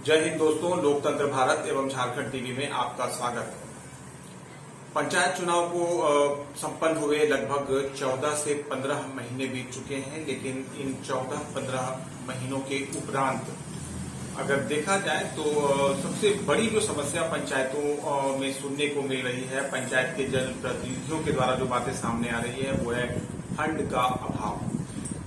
जय हिंद दोस्तों, लोकतंत्र भारत एवं झारखंड टीवी में आपका स्वागत है। पंचायत चुनाव को संपन्न हुए लगभग 14 से 15 महीने बीत चुके हैं, लेकिन इन 14-15 महीनों के उपरांत अगर देखा जाए तो सबसे बड़ी जो समस्या पंचायतों में सुनने को मिल रही है, पंचायत के जनप्रतिनिधियों के द्वारा जो बातें सामने आ रही है वो है फंड का अभाव।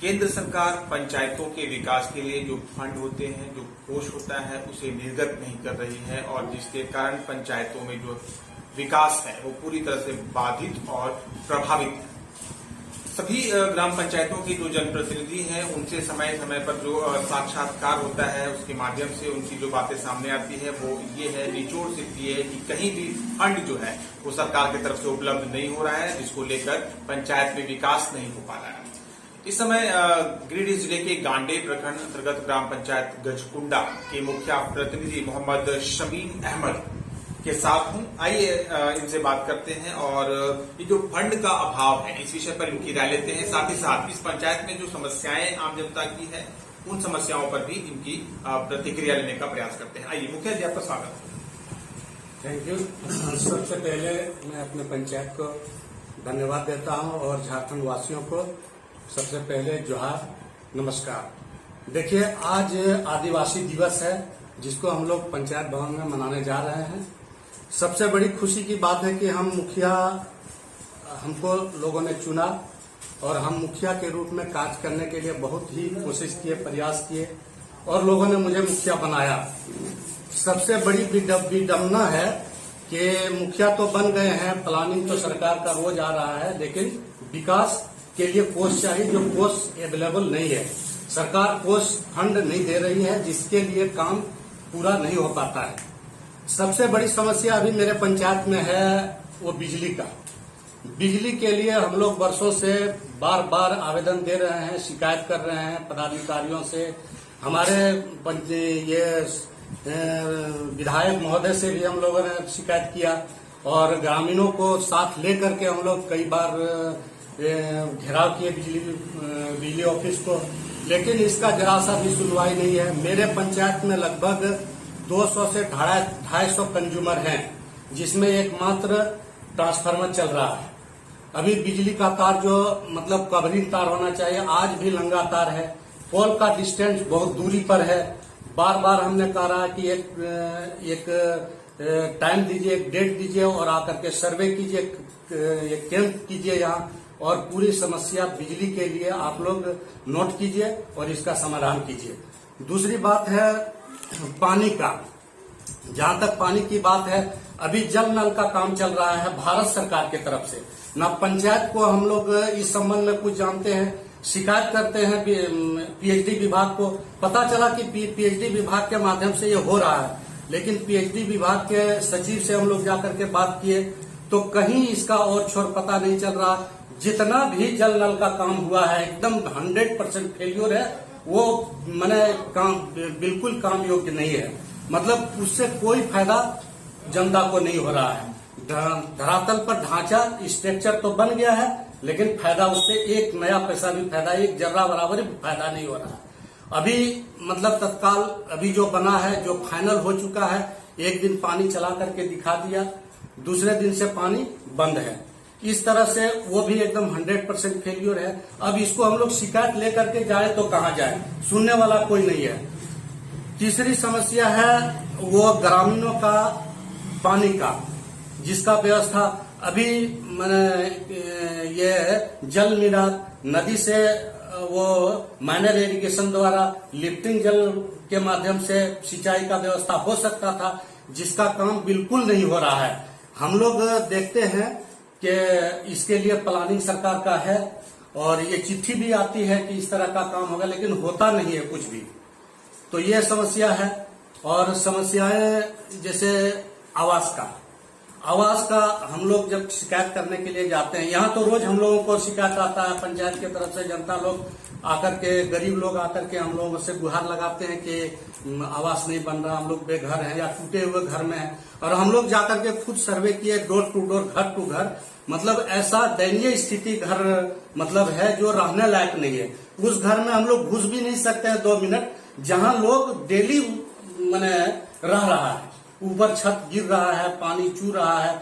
केंद्र सरकार पंचायतों के विकास के लिए जो फंड होते हैं, जो कोष होता है, उसे निर्गत नहीं कर रही है और जिसके कारण पंचायतों में जो विकास है वो पूरी तरह से बाधित और प्रभावित है। सभी ग्राम पंचायतों की जो जनप्रतिनिधि हैं उनसे समय समय पर जो साक्षात्कार होता है उसके माध्यम से उनकी जो बातें सामने आती है वो ये है, निचोड़ सिर्फ ये है कि कहीं भी फंड जो है वो सरकार की तरफ से उपलब्ध नहीं हो रहा है, जिसको लेकर पंचायत में विकास नहीं हो पा रहा है। इस समय गिरिडीह जिले के गांडे प्रखंड अंतर्गत ग्राम पंचायत गजकुंडा के मुखिया प्रतिनिधि मोहम्मद शमीम अहमद के साथ हूं। आइए इनसे बात करते हैं और ये जो फंड का अभाव है इस विषय पर इनकी राय लेते हैं। साथ ही साथ इस पंचायत में जो समस्याएं आम जनता की है उन समस्याओं पर भी इनकी प्रतिक्रिया लेने का प्रयास करते हैं। आइए मुखिया जी, आपका स्वागत है। Thank you. सबसे पहले मैं अपने पंचायत को धन्यवाद देता हूं और झारखंड वासियों को सबसे पहले जोहार, नमस्कार। देखिए, आज आदिवासी दिवस है जिसको हम लोग पंचायत भवन में मनाने जा रहे हैं। सबसे बड़ी खुशी की बात है कि हम मुखिया, हमको लोगों ने चुना और हम मुखिया के रूप में कार्य करने के लिए बहुत ही कोशिश किए, प्रयास किए और लोगों ने मुझे मुखिया बनाया। सबसे बड़ी विडम्बना है कि मुखिया तो बन गए हैं, प्लानिंग तो सरकार का रोज आ रहा है, लेकिन विकास के लिए कोष चाहिए, जो कोष अवेलेबल नहीं है। सरकार कोष फंड नहीं दे रही है, जिसके लिए काम पूरा नहीं हो पाता है। सबसे बड़ी समस्या अभी मेरे पंचायत में है वो बिजली का। बिजली के लिए हम लोग वर्षों से बार बार आवेदन दे रहे हैं, शिकायत कर रहे हैं पदाधिकारियों से। हमारे ये विधायक महोदय से भी हम लोगों ने शिकायत किया और ग्रामीणों को साथ लेकर के हम लोग कई बार घेराव किए बिजली ऑफिस को, लेकिन इसका जरा सा भी सुनवाई नहीं है। मेरे पंचायत में लगभग 200 से 250 कंज्यूमर हैं, जिसमें एकमात्र ट्रांसफार्मर चल रहा है। अभी बिजली का तार जो मतलब कवरिंग तार होना चाहिए, आज भी नंगा तार है। पोल का डिस्टेंस बहुत दूरी पर है। बार बार हमने कहा कि एक टाइम दीजिए, एक डेट दीजिए और आकर के सर्वे कीजिए, एक कैंप कीजिए यहाँ और पूरी समस्या बिजली के लिए आप लोग नोट कीजिए और इसका समाधान कीजिए। दूसरी बात है पानी का। जहां तक पानी की बात है, अभी जल नल का काम चल रहा है भारत सरकार की तरफ से। ना पंचायत को हम लोग इस संबंध में कुछ जानते हैं, शिकायत करते हैं पीएचडी विभाग को। पता चला कि पीएचडी विभाग के माध्यम से ये हो रहा है, लेकिन पीएचडी विभाग के सचिव से हम लोग जाकर के बात किए तो कहीं इसका और छोर पता नहीं चल रहा। जितना भी जल नल का काम हुआ है एकदम 100% फेल्योर है, वो मैंने काम बिल्कुल काम योग्य नहीं है। मतलब उससे कोई फायदा जनता को नहीं हो रहा है। धरातल पर ढांचा स्ट्रक्चर तो बन गया है, लेकिन फायदा उससे एक नया पैसा भी फायदा, एक जर्रा बराबर भी फायदा नहीं हो रहा है। अभी मतलब तत्काल अभी जो बना है, जो फाइनल हो चुका है, एक दिन पानी चला करके दिखा दिया, दूसरे दिन से पानी बंद है। इस तरह से वो भी एकदम 100% फेल्योर है। अब इसको हम लोग शिकायत लेकर के जाए तो कहाँ जाए, सुनने वाला कोई नहीं है। तीसरी समस्या है वो ग्रामीणों का पानी का, जिसका व्यवस्था अभी मैंने ये जल मीनार नदी से वो माइनर इरिगेशन द्वारा लिफ्टिंग जल के माध्यम से सिंचाई का व्यवस्था हो सकता था, जिसका काम बिल्कुल नहीं हो रहा है। हम लोग देखते हैं कि इसके लिए प्लानिंग सरकार का है और ये चिट्ठी भी आती है कि इस तरह का काम होगा, लेकिन होता नहीं है कुछ भी। तो ये समस्या है। और समस्याएं जैसे आवास का हम लोग जब शिकायत करने के लिए जाते हैं, यहाँ तो रोज हम लोगों को शिकायत आता है पंचायत की तरफ से। जनता लोग आकर के, गरीब लोग आकर के हम लोगों से गुहार लगाते हैं कि आवास नहीं बन रहा, हम लोग बेघर हैं या टूटे हुए घर में हैं। और हम लोग जाकर के खुद सर्वे किए, डोर टू डोर, घर टू घर। मतलब ऐसा दयनीय स्थिति घर मतलब है जो रहने लायक नहीं है। उस घर में हम लोग घुस भी नहीं सकते हैं 2 मिनट, जहां लोग डेली मैंने रह रहा है, ऊपर छत गिर रहा है, पानी चू रहा है,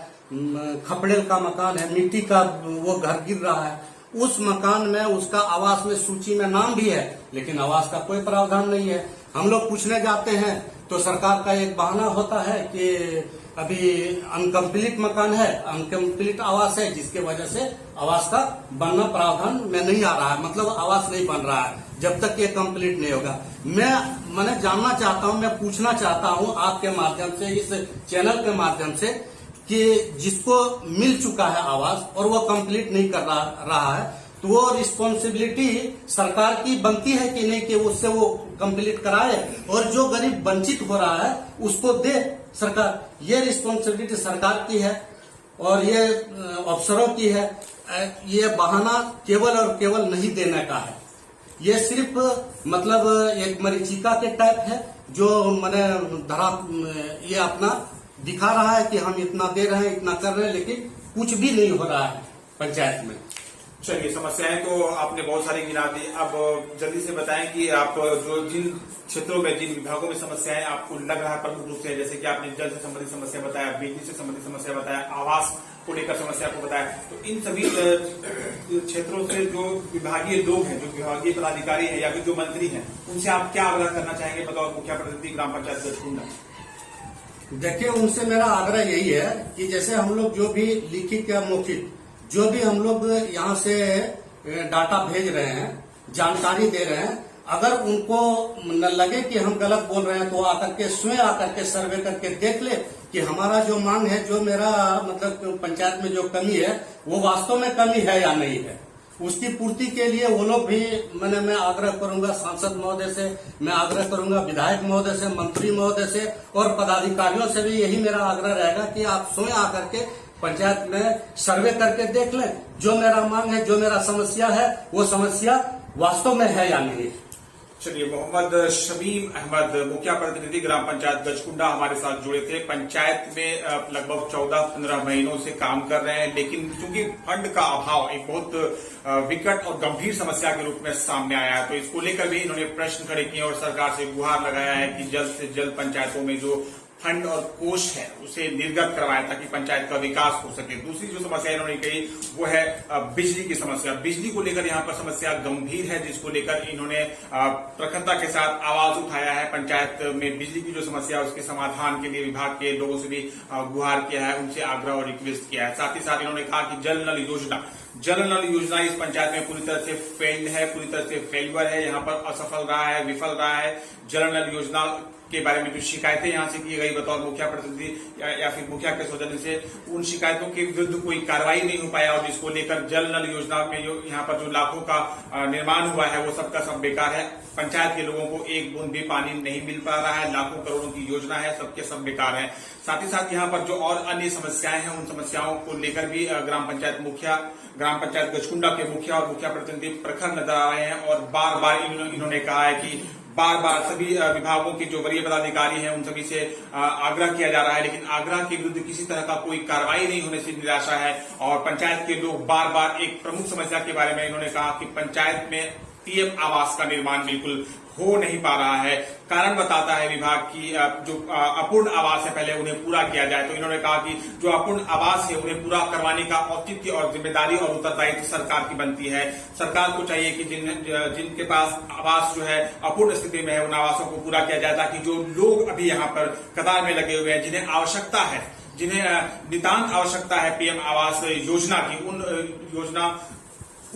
खपड़ेल का मकान है, मिट्टी का वो घर गिर रहा है, उस मकान में उसका आवास में सूची में नाम भी है, लेकिन आवास का कोई प्रावधान नहीं है। हम लोग पूछने जाते हैं तो सरकार का एक बहाना होता है कि अभी अनकम्प्लीट मकान है, अनकम्प्लीट आवास है, जिसके वजह से आवास का बनना प्रावधान में नहीं आ रहा है, मतलब आवास नहीं बन रहा है जब तक ये कंप्लीट नहीं होगा। मैंने जानना चाहता हूं, मैं पूछना चाहता हूं आपके माध्यम से, इस चैनल के माध्यम से, कि जिसको मिल चुका है आवास और वो कंप्लीट नहीं कर रहा है, तो वो रिस्पॉन्सिबिलिटी सरकार की बनती है कि नहीं कि उससे वो कंप्लीट कराए, और जो गरीब वंचित हो रहा है उसको दे सरकार। ये रिस्पॉन्सिबिलिटी सरकार की है और ये अफसरों की है। ये बहाना केवल और केवल नहीं देने का है, ये सिर्फ मतलब एक मरीचिका के टाइप है जो मैंने धरा, ये अपना दिखा रहा है कि हम इतना दे रहे हैं, इतना कर रहे हैं, लेकिन कुछ भी नहीं हो रहा है पंचायत में। चलिए, समस्याएं तो आपने बहुत सारी गिना दी। अब जल्दी से बताएं कि आप जो जिन क्षेत्रों में, जिन विभागों में समस्याएं आपको लग रहा है प्रमुख रूप से, जैसे कि आपने जल से संबंधित समस्या बताया, बिजली से संबंधित समस्या बताया, आवास को लेकर समस्या को बताया, तो इन सभी क्षेत्रों से जो विभागीय लोग हैं, जो विभागीय पदाधिकारी हैं या फिर जो मंत्री हैं, उनसे आप क्या आग्रह करना चाहेंगे बतौर मुखिया प्रतिनिधि ग्राम पंचायत गजकुंडा? देखिए, उनसे मेरा आग्रह यही है कि जैसे हम लोग जो भी लिखित या मौखिक जो भी हम लोग यहाँ से डाटा भेज रहे हैं, जानकारी दे रहे हैं, अगर उनको न लगे कि हम गलत बोल रहे हैं तो आकर के स्वयं आकर के सर्वे करके देख ले कि हमारा जो मांग है, जो मेरा मतलब पंचायत में जो कमी है, वो वास्तव में कमी है या नहीं है। उसकी पूर्ति के लिए वो लोग भी मैं आग्रह करूंगा, सांसद महोदय से मैं आग्रह करूंगा, विधायक महोदय से, मंत्री महोदय से और पदाधिकारियों से भी यही मेरा आग्रह रहेगा कि आप स्वयं आकर के पंचायत में सर्वे करके देख लें, जो मेरा मांग है, जो मेरा समस्या है, वो समस्या वास्तव में है या नहीं। चलिए, मोहम्मद शमीम अहमद, मुखिया प्रतिनिधि ग्राम पंचायत गजकुंडा, हमारे साथ जुड़े थे। पंचायत में लगभग 14-15 महीनों से काम कर रहे हैं, लेकिन चूंकि फंड का अभाव एक बहुत विकट और गंभीर समस्या के रूप में सामने आया है, तो इसको लेकर भी इन्होंने प्रश्न खड़े किए और सरकार से गुहार लगाया है कि जल्द से जल्द पंचायतों में जो फंड और कोष है उसे निर्गत करवाएं ताकि पंचायत का विकास हो सके। दूसरी जो समस्या इन्होंने कही वो है बिजली की समस्या। बिजली को लेकर यहाँ पर समस्या गंभीर है, जिसको लेकर इन्होंने प्रखरता के साथ आवाज उठाया है। पंचायत में बिजली की जो समस्या है उसके समाधान के लिए विभाग के लोगों से भी गुहार किया है, उनसे आग्रह और रिक्वेस्ट किया है। साथ ही साथ इन्होंने कहा कि जल नल योजना इस पंचायत में पूरी तरह से फेल्ड है, पूरी तरह से फेल्यूर है, यहाँ पर असफल रहा है, विफल रहा है। जल नल योजना के बारे में जो शिकायतें यहाँ से की गई बतौर मुखिया प्रतिनिधि या फिर मुखिया के सौजन्य से, उन शिकायतों के विरुद्ध कोई कार्रवाई नहीं हो पाया और जिसको लेकर जल नल योजना में जो यहाँ पर जो लाखों का निर्माण हुआ है वो सबका सब बेकार है। पंचायत के लोगों को एक बूंद भी पानी नहीं मिल पा रहा है, लाखों करोड़ों की योजना है, सबके सब बेकार है। साथ ही साथ यहाँ पर जो और अन्य समस्याएं हैं, उन समस्याओं को लेकर भी ग्राम पंचायत गजकुंडा के मुखिया और मुखिया प्रतिनिधि प्रखर नजर आ रहे हैं और बार बार इन्होंने कहा है कि बार सभी विभागों के जो वरीय पदाधिकारी हैं उन सभी से आग्रह किया जा रहा है, लेकिन आग्रह के विरुद्ध किसी तरह का कोई कार्रवाई नहीं होने से निराशा है। और पंचायत के लोग बार एक प्रमुख समस्या के बारे में इन्होंने कहा कि पंचायत में पीएम आवास का निर्माण बिल्कुल हो नहीं पा रहा है। कारण बताता है विभाग की जो अपूर्ण आवास है पहले उन्हें पूरा किया जाए। तो इन्होंने कहा कि जो अपूर्ण आवास है उन्हें पूरा करवाने का औचित्य और जिम्मेदारी और उत्तरदायित्व सरकार की बनती है। सरकार को चाहिए कि जिनके पास आवास जो है अपूर्ण स्थिति में है उन आवासों को पूरा किया जाए, ताकि जो लोग अभी यहाँ पर कतार में लगे हुए हैं, जिन्हें आवश्यकता है, जिन्हें नितांत आवश्यकता है पीएम आवास योजना की,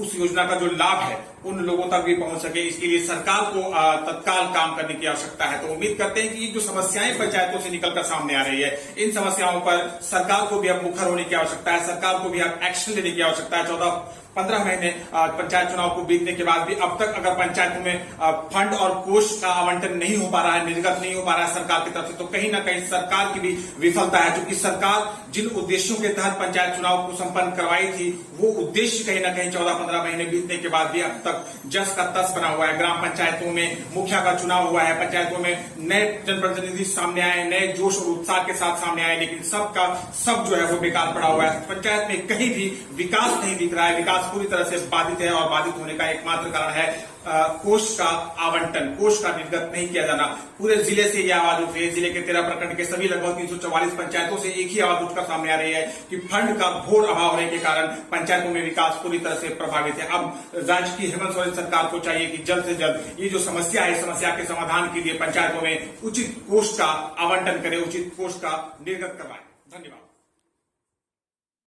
उस योजना का जो लाभ है उन लोगों तक भी पहुंच सके, इसके लिए सरकार को तत्काल काम करने की आवश्यकता है। तो उम्मीद करते हैं कि जो समस्याएं पंचायतों से निकलकर सामने आ रही है, इन समस्याओं पर सरकार को भी अब मुखर होने की आवश्यकता है, सरकार को भी अब एक्शन लेने की आवश्यकता है। 14-15 महीने पंचायत चुनाव को बीतने के बाद भी अब तक अगर पंचायत में फंड और कोष का आवंटन नहीं हो पा रहा है, निर्गत नहीं हो पा रहा है सरकार की तरफ से, तो कहीं ना कहीं सरकार की भी विफलता है। क्योंकि सरकार जिन उद्देश्यों के तहत पंचायत चुनाव को संपन्न करवाई थी, वो उद्देश्य कहीं ना कहीं 14-15 महीने बीतने के बाद भी अब तक जस का तस बना हुआ है। ग्राम पंचायतों में मुखिया का चुनाव हुआ है, पंचायतों में नए जनप्रतिनिधि सामने आए, नए जोश और उत्साह के साथ सामने आए, लेकिन सबका सब जो है वो बेकार पड़ा हुआ है। पंचायत में कहीं भी विकास नहीं दिख रहा है, विकास पूरी तरह से बाधित है और बाधित होने का एकमात्र कारण है कोष का आवंटन, कोष का निर्गत नहीं किया जाना। पूरे जिले से यह आवाज उठी है। जिले के 13 प्रखंड के सभी लगभग 344 पंचायतों से एक ही आवाज उठकर सामने आ रही है कि फंड का घोर अभाव होने के कारण पंचायतों में विकास पूरी तरह से प्रभावित है। अब राज्य की हेमंत सोरेन सरकार को चाहिए कि जल्द से जल्द ये जो समस्या है, समस्या के समाधान के लिए पंचायतों में उचित कोष का आवंटन करे, उचित कोष का निर्गत करवाए। धन्यवाद।